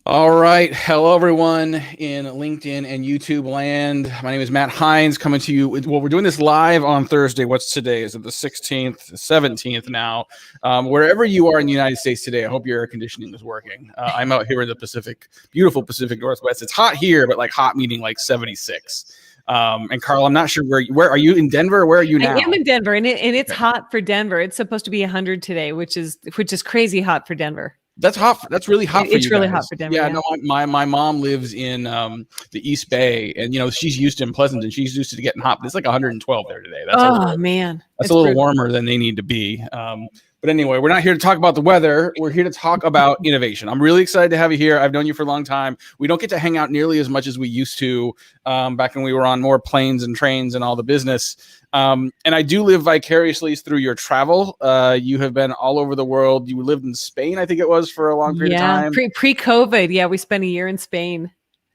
All right. Hello, everyone in LinkedIn and YouTube land. My name is Matt Heinz coming to you. Well, we're doing this live on Thursday. What's today? Is it the 16th, 17th now? Wherever you are in the United States today, I hope your air conditioning is working. I'm out here in the beautiful Pacific Northwest. It's hot here, but like hot meaning like 76. And Carla, I'm not sure where are you in Denver? Where are you now? I am in Denver, and it's hot for Denver. It's supposed to be 100 today, which is crazy hot for Denver. That's hot. That's really hot for you. It's really hot for Denver. Yeah, no, my mom lives in the East Bay, and she's used to Pleasanton. She's used to getting hot. But it's like 112 there today. That's a little warmer than they need to be. But anyway, we're not here to talk about the weather. We're here to talk about innovation. I'm really excited to have you here. I've known you for a long time. We don't get to hang out nearly as much as we used to back when we were on more planes and trains and all the business. And I do live vicariously through your travel. You have been all over the world. You lived in Spain, I think it was, for a long period of time. Pre-COVID. Yeah, we spent a year in Spain.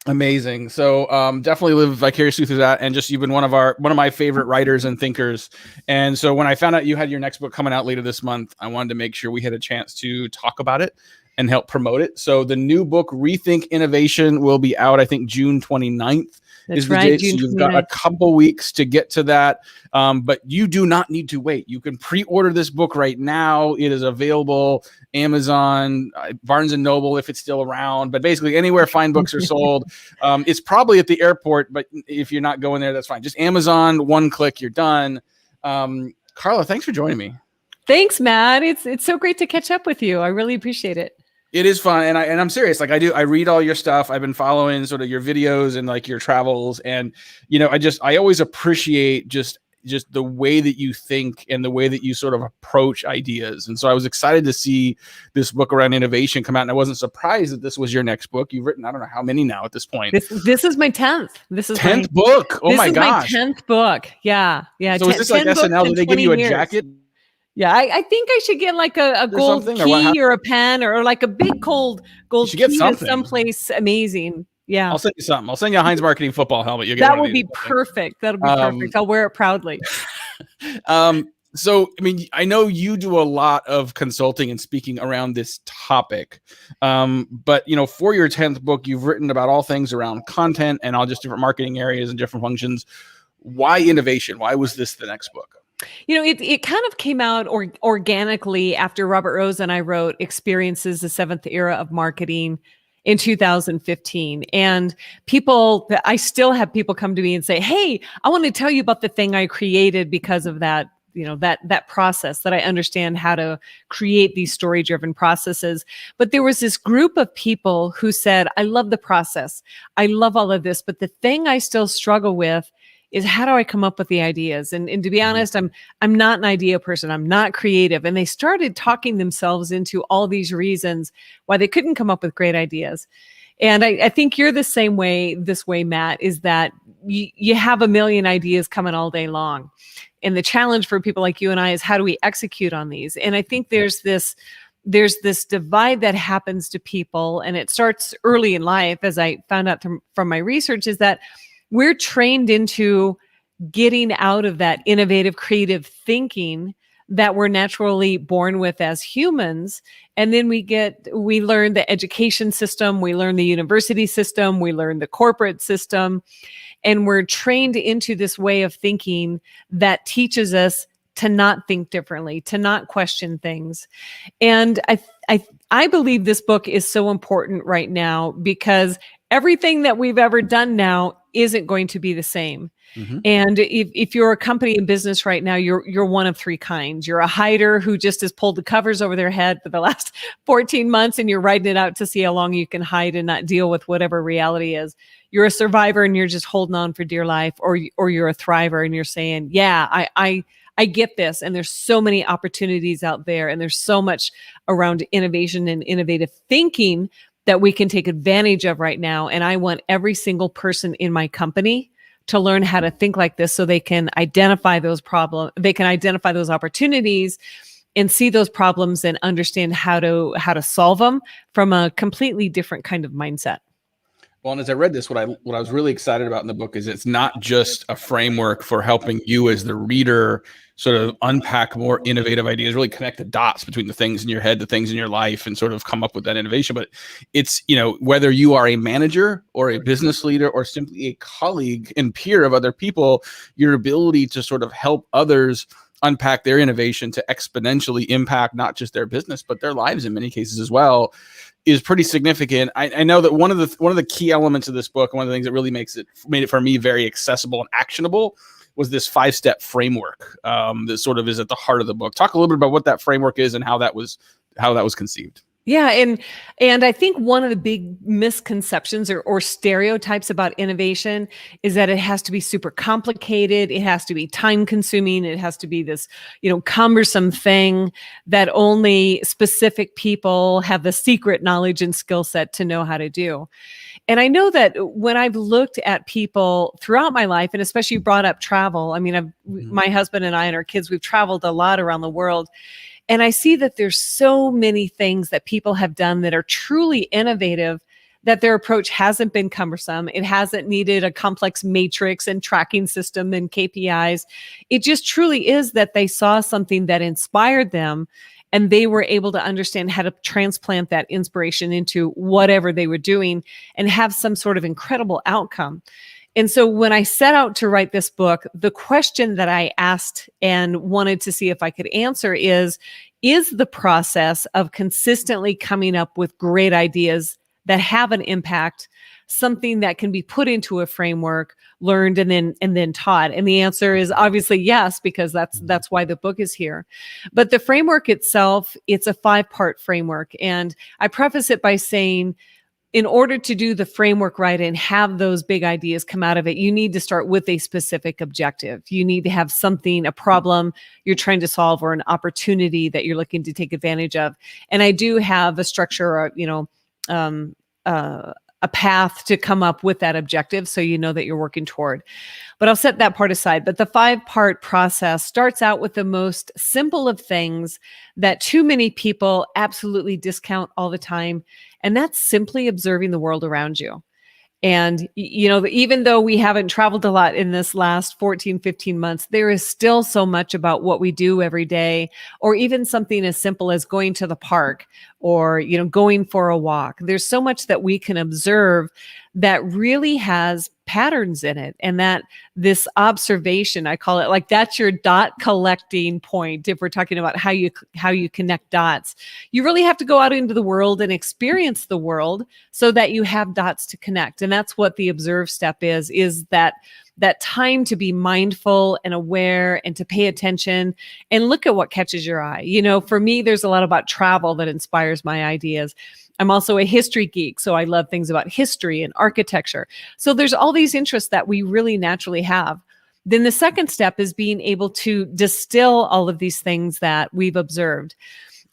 Amazing. So definitely live vicariously through that. And just you've been one of my favorite writers and thinkers. And so when I found out you had your next book coming out later this month, I wanted to make sure we had a chance to talk about it and help promote it. So the new book, Rethink Innovation, will be out, I think, June 29th. That's right. So you've got a couple weeks to get to that. But you do not need to wait. You can pre-order this book right now. It is available Amazon, Barnes & Noble, if it's still around, but basically anywhere fine books are sold. It's probably at the airport, but if you're not going there, that's fine. Just Amazon, one click, you're done. Carla, thanks for joining me. Thanks, Matt. It's so great to catch up with you. I really appreciate it. It is fun, and I'm serious. Like I read all your stuff. I've been following sort of your videos and like your travels, and I always appreciate just the way that you think and the way that you sort of approach ideas. And so I was excited to see this book around innovation come out, and I wasn't surprised that this was your next book. You've written I don't know how many now at this point. This is my 10th. This is 10th book. Oh my gosh! This is my 10th book. Yeah. So is this like SNL? Did they give you a jacket? Yeah, I think I should get like a gold key or a pen or like a big gold key to someplace amazing. Yeah, I'll send you something. I'll send you a Heinz Marketing football helmet. You get that would be perfect. That'll be perfect. I'll wear it proudly. So, I mean, I know you do a lot of consulting and speaking around this topic, but for your 10th book, you've written about all things around content and all just different marketing areas and different functions. Why innovation? Why was this the next book? It kind of came out organically after Robert Rose and I wrote Experiences, the Seventh Era of Marketing in 2015. And I still have people come to me and say, hey, I want to tell you about the thing I created because of that, that process, that I understand how to create these story-driven processes. But there was this group of people who said, I love the process. I love all of this. But the thing I still struggle with is how do I come up with the ideas? And to be honest, I'm not an idea person. I'm not creative. And they started talking themselves into all these reasons why they couldn't come up with great ideas. And I think you're the same way this way, Matt, is that you have a million ideas coming all day long. And the challenge for people like you and I is how do we execute on these? And I think there's this divide that happens to people, and it starts early in life, as I found out from my research, is that we're trained into getting out of that innovative, creative thinking that we're naturally born with as humans. And then we learn the education system, we learn the university system, we learn the corporate system, and we're trained into this way of thinking that teaches us to not think differently, to not question things. And I believe this book is so important right now because everything that we've ever done now isn't going to be the same. Mm-hmm. And if you're a company in business right now, you're one of three kinds. You're a hider who just has pulled the covers over their head for the last 14 months and you're riding it out to see how long you can hide and not deal with whatever reality is. You're a survivor and you're just holding on for dear life, or you're a thriver and you're saying, yeah, I get this. And there's so many opportunities out there and there's so much around innovation and innovative thinking that we can take advantage of right now. And I want every single person in my company to learn how to think like this so they can identify those problems, they can identify those opportunities and see those problems and understand how to solve them from a completely different kind of mindset. Well, and as I read this, what I was really excited about in the book is it's not just a framework for helping you as the reader sort of unpack more innovative ideas, really connect the dots between the things in your head, the things in your life, and sort of come up with that innovation. But it's, whether you are a manager or a business leader or simply a colleague and peer of other people, your ability to sort of help others unpack their innovation to exponentially impact not just their business, but their lives in many cases as well, is pretty significant. I know that one of the key elements of this book, one of the things that really made it for me very accessible and actionable, was this 5-step framework that sort of is at the heart of the book. Talk a little bit about what that framework is and how that was conceived. Yeah. And I think one of the big misconceptions or stereotypes about innovation is that it has to be super complicated. It has to be time consuming. It has to be this, cumbersome thing that only specific people have the secret knowledge and skill set to know how to do. And I know that when I've looked at people throughout my life, and especially brought up travel, I mean, my husband and I and our kids, we've traveled a lot around the world. And I see that there's so many things that people have done that are truly innovative, that their approach hasn't been cumbersome. It hasn't needed a complex matrix and tracking system and KPIs. It just truly is that they saw something that inspired them, and they were able to understand how to transplant that inspiration into whatever they were doing and have some sort of incredible outcome. And so when I set out to write this book, the question that I asked and wanted to see if I could answer is the process of consistently coming up with great ideas that have an impact something that can be put into a framework, learned, and then taught? And the answer is obviously yes, because that's why the book is here. But the framework itself, it's a 5-part framework. And I preface it by saying, in order to do the framework right and have those big ideas come out of it, you need to start with a specific objective. You need to have something, a problem you're trying to solve, or an opportunity that you're looking to take advantage of. And I do have a structure, a path to come up with that objective, so you know that you're working toward. But I'll set that part aside. But the 5-part process starts out with the most simple of things that too many people absolutely discount all the time. And that's simply observing the world around you. And, even though we haven't traveled a lot in this last 14, 15 months, there is still so much about what we do every day, or even something as simple as going to the park or, going for a walk. There's so much that we can observe that really has patterns in it. And that this observation, I call it, like, that's your dot collecting point. If we're talking about how you connect dots, you really have to go out into the world and experience the world so that you have dots to connect. And that's what the observe step is that time to be mindful and aware and to pay attention and look at what catches your eye. For me, there's a lot about travel that inspires my ideas. I'm also a history geek, so I love things about history and architecture. So there's all these interests that we really naturally have. Then the second step is being able to distill all of these things that we've observed.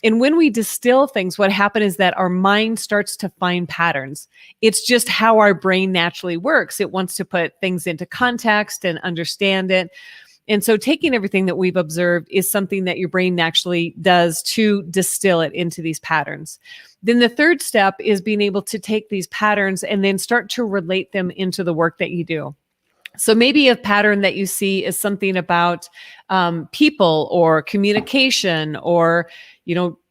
And when we distill things, what happens is that our mind starts to find patterns. It's just how our brain naturally works. It wants to put things into context and understand it. And so taking everything that we've observed is something that your brain naturally does to distill it into these patterns. Then the third step is being able to take these patterns and then start to relate them into the work that you do. So maybe a pattern that you see is something about people or communication or,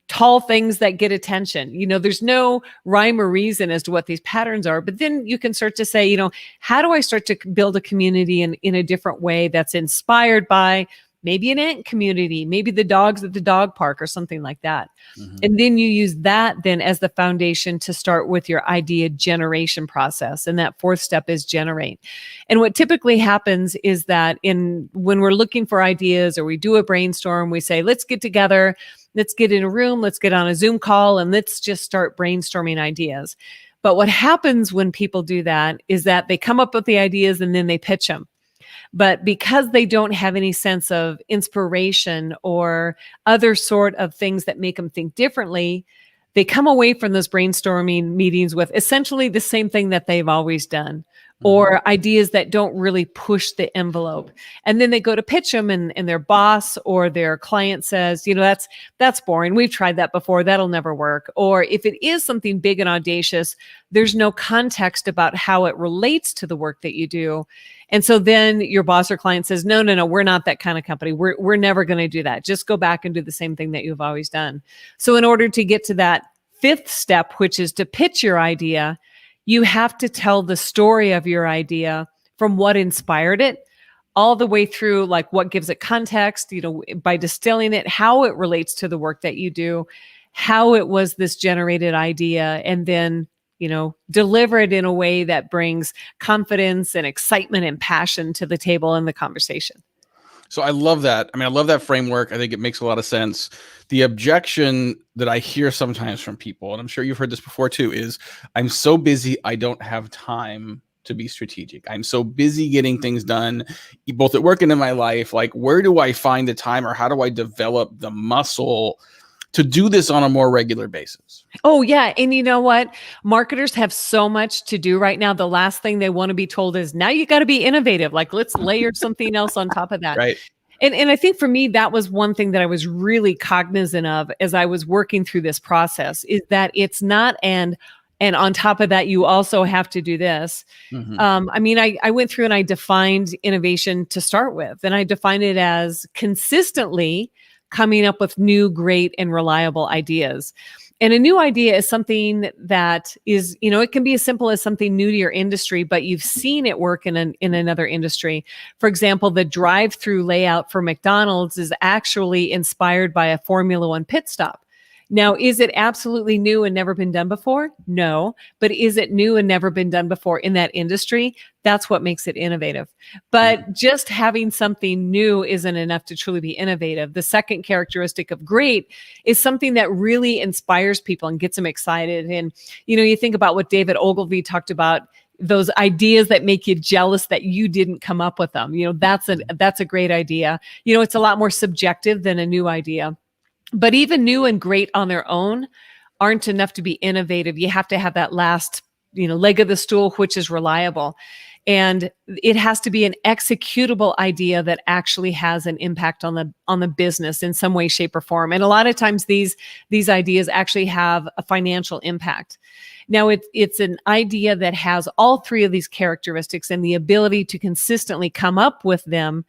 tall things that get attention. There's no rhyme or reason as to what these patterns are, but then you can start to say, how do I start to build a community in a different way that's inspired by maybe an ant community, maybe the dogs at the dog park or something like that. Mm-hmm. And then you use that then as the foundation to start with your idea generation process. And that fourth step is generate. And what typically happens is that when we're looking for ideas or we do a brainstorm, we say, let's get together, let's get in a room, let's get on a Zoom call, and let's just start brainstorming ideas. But what happens when people do that is that they come up with the ideas and then they pitch them. But because they don't have any sense of inspiration or other sort of things that make them think differently, they come away from those brainstorming meetings with essentially the same thing that they've always done, or ideas that don't really push the envelope. And then they go to pitch them and their boss or their client says, that's boring. We've tried that before. That'll never work. Or if it is something big and audacious, there's no context about how it relates to the work that you do. And so then your boss or client says, no, we're not that kind of company. We're never going to do that. Just go back and do the same thing that you've always done. So in order to get to that fifth step, which is to pitch your idea, you have to tell the story of your idea from what inspired it all the way through, like what gives it context, by distilling it, how it relates to the work that you do, how it was this generated idea, and then, deliver it in a way that brings confidence and excitement and passion to the table in the conversation. So I love that. I love that framework. I think it makes a lot of sense. The objection that I hear sometimes from people, and I'm sure you've heard this before too, is I'm so busy, I don't have time to be strategic. I'm so busy getting things done, both at work and in my life. Like, where do I find the time, or how do I develop the muscle to do this on a more regular basis? Oh, yeah. And you know what? Marketers have so much to do right now. The last thing they want to be told is, now you got to be innovative. Like, let's layer something else on top of that. Right. And I think for me, that was one thing that I was really cognizant of as I was working through this process, is that it's not and on top of that, you also have to do this. I went through and I defined innovation to start with, and I defined it as consistently coming up with new, great, and reliable ideas. And a new idea is something that is, it can be as simple as something new to your industry, but you've seen it work in another industry. For example, the drive-through layout for McDonald's is actually inspired by a Formula One pit stop. Now, is it absolutely new and never been done before? No. But is it new and never been done before in that industry? That's what makes it innovative. But just having something new isn't enough to truly be innovative. The second characteristic of great is something that really inspires people and gets them excited. And, you think about what David Ogilvy talked about, those ideas that make you jealous that you didn't come up with them. That's a great idea. It's a lot more subjective than a new idea. But even new and great on their own aren't enough to be innovative. You have to have that last, leg of the stool, which is reliable. And it has to be an executable idea that actually has an impact on the business in some way, shape, or form. And a lot of times these ideas actually have a financial impact. Now, it's an idea that has all three of these characteristics, and the ability to consistently come up with them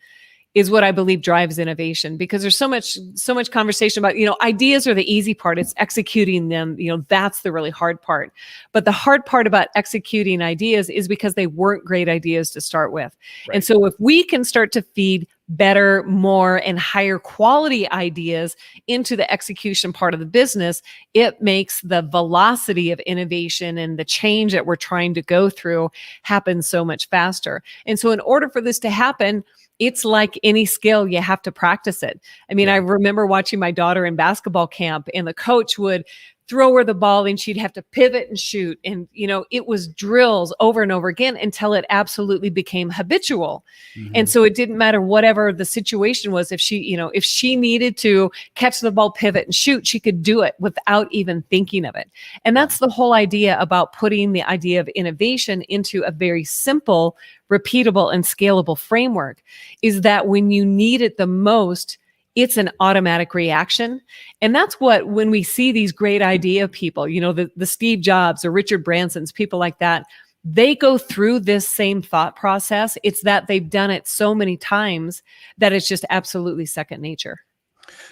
is what I believe drives innovation, because there's so much conversation about, ideas are the easy part. It's executing them. That's the really hard part. But the hard part about executing ideas is because they weren't great ideas to start with. Right. And so if we can start to feed better, more, and higher quality ideas into the execution part of the business, it makes the velocity of innovation and the change that we're trying to go through happen so much faster. And so in order for this to happen, it's like any skill, you have to practice it. I remember watching my daughter in basketball camp, and the coach would throw her the ball and she'd have to pivot and shoot. And, it was drills over and over again until it absolutely became habitual. Mm-hmm. And so it didn't matter whatever the situation was. If she needed to catch the ball, pivot and shoot, she could do it without even thinking of it. And that's the whole idea about putting the idea of innovation into a very simple, repeatable, and scalable framework, is that when you need it the most, it's an automatic reaction. And that's what, when we see these great idea people, the Steve Jobs or Richard Branson's, people like that, they go through this same thought process. It's that they've done it so many times that it's just absolutely second nature.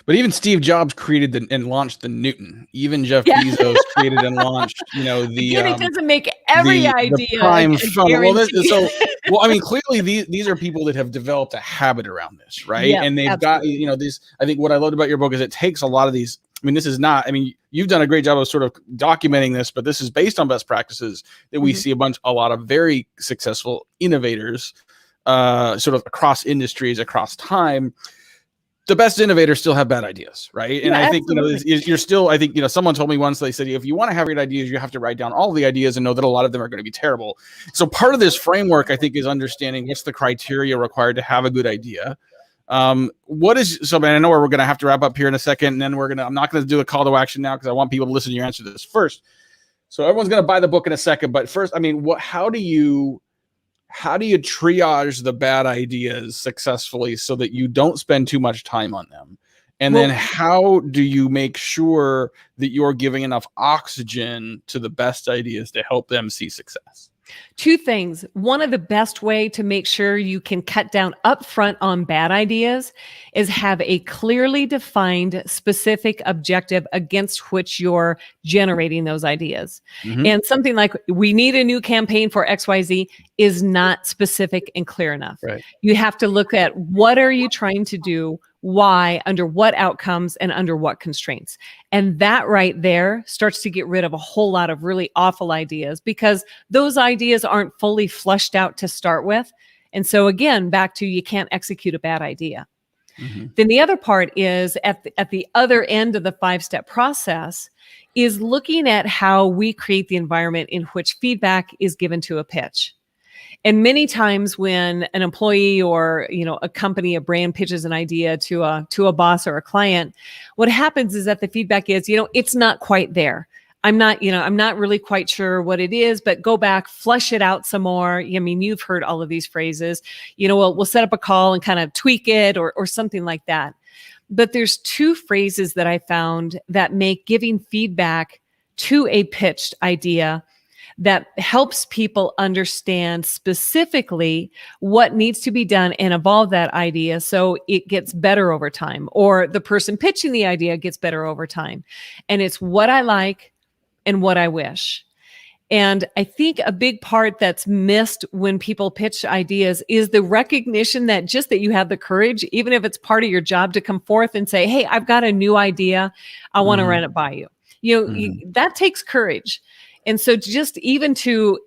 But even Steve Jobs created and launched the Newton. Even Jeff Bezos created and launched, it doesn't make every idea the prime funnel. Clearly these are people that have developed a habit around this, right? Yeah, and they've absolutely got, these. I think what I loved about your book is it takes a lot of these. This is not. You've done a great job of sort of documenting this, but this is based on best practices that we see a lot of very successful innovators, sort of across industries, across time. The best innovators still have bad ideas, right? And I think, you're still, I think, someone told me once, they said, if you want to have great ideas, you have to write down all the ideas and know that a lot of them are going to be terrible. So part of this framework, I think, is understanding what's the criteria required to have a good idea. I know we're going to have to wrap up here in a second, and then I'm not going to do a call to action now, because I want people to listen to your answer to this first. So everyone's going to buy the book in a second, but first, how do you how do you triage the bad ideas successfully so that you don't spend too much time on them? And then how do you make sure that you're giving enough oxygen to the best ideas to help them see success? Two things. One of the best way to make sure you can cut down upfront on bad ideas is have a clearly defined specific objective against which you're generating those ideas. And something like, we need a new campaign for XYZ is not specific and clear enough. Right. You have to look at, what are you trying to do? Why, under what outcomes, and under what constraints. And that right there starts to get rid of a whole lot of really awful ideas, because those ideas aren't fully fleshed out to start with. And so again, back to, you can't execute a bad idea. Then the other part is at the other end of the 5-step process is looking at how we create the environment in which feedback is given to a pitch. And many times when an employee or, a company, a brand pitches an idea to a boss or a client, what happens is that the feedback is, it's not quite there. I'm not really quite sure what it is, but go back, flesh it out some more. I mean, you've heard all of these phrases, we'll set up a call and kind of tweak it or something like that. But there's two phrases that I found that make giving feedback to a pitched idea that helps people understand specifically what needs to be done and evolve that idea so it gets better over time, or the person pitching the idea gets better over time. And it's what I like and what I wish. And I think a big part that's missed when people pitch ideas is the recognition that just that you have the courage, even if it's part of your job, to come forth and say, hey, I've got a new idea. I want to run it by you. That takes courage. And so just even to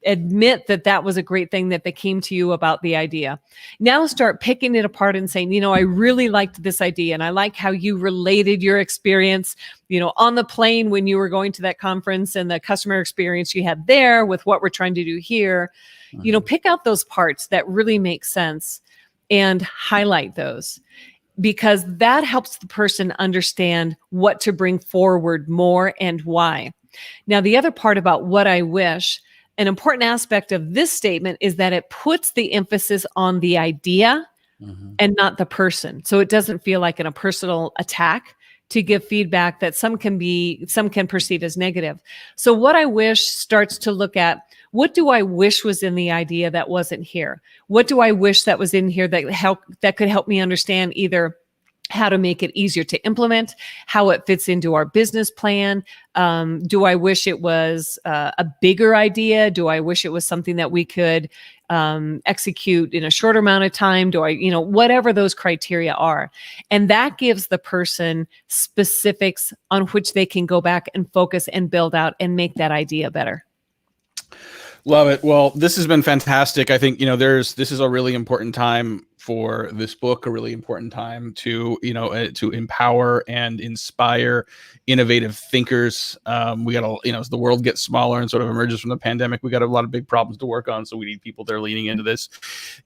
admit that that was a great thing that they came to you about the idea. Now start picking it apart and saying, I really liked this idea. And I like how you related your experience, on the plane when you were going to that conference, and the customer experience you had there with what we're trying to do here. Pick out those parts that really make sense and highlight those, because that helps the person understand what to bring forward more and why. Now, the other part about what I wish, an important aspect of this statement is that it puts the emphasis on the idea and not the person. So it doesn't feel like a personal attack to give feedback that some can perceive as negative. So what I wish starts to look at, what do I wish was in the idea that wasn't here? What do I wish that was in here that could help me understand either how to make it easier to implement, how it fits into our business plan? Do I wish it was a bigger idea? Do I wish it was something that we could execute in a shorter amount of time? Do I, whatever those criteria are. And that gives the person specifics on which they can go back and focus and build out and make that idea better. Love it. Well, this has been fantastic. I think, this is a really important time for this book, a really important time to, to empower and inspire innovative thinkers. We got as the world gets smaller and sort of emerges from the pandemic, we got a lot of big problems to work on. So we need people that are leaning into this.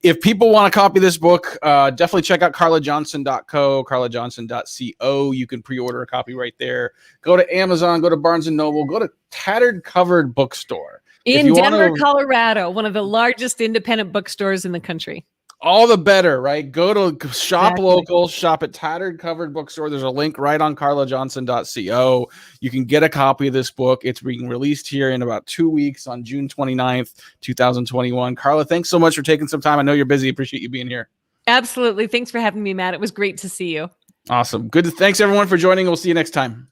If people want to copy this book, definitely check out carlajohnson.co, carlajohnson.co. You can pre-order a copy right there. Go to Amazon, go to Barnes & Noble, go to Tattered Covered Bookstore. In Denver, Colorado, one of the largest independent bookstores in the country. All the better, right? Go to shop local, shop at Tattered Covered Bookstore. There's a link right on carlajohnson.co. You can get a copy of this book. It's being released here in about 2 weeks on June 29th, 2021. Carla, thanks so much for taking some time. I know you're busy. Appreciate you being here. Absolutely. Thanks for having me, Matt. It was great to see you. Awesome. Good. Thanks, everyone, for joining. We'll see you next time.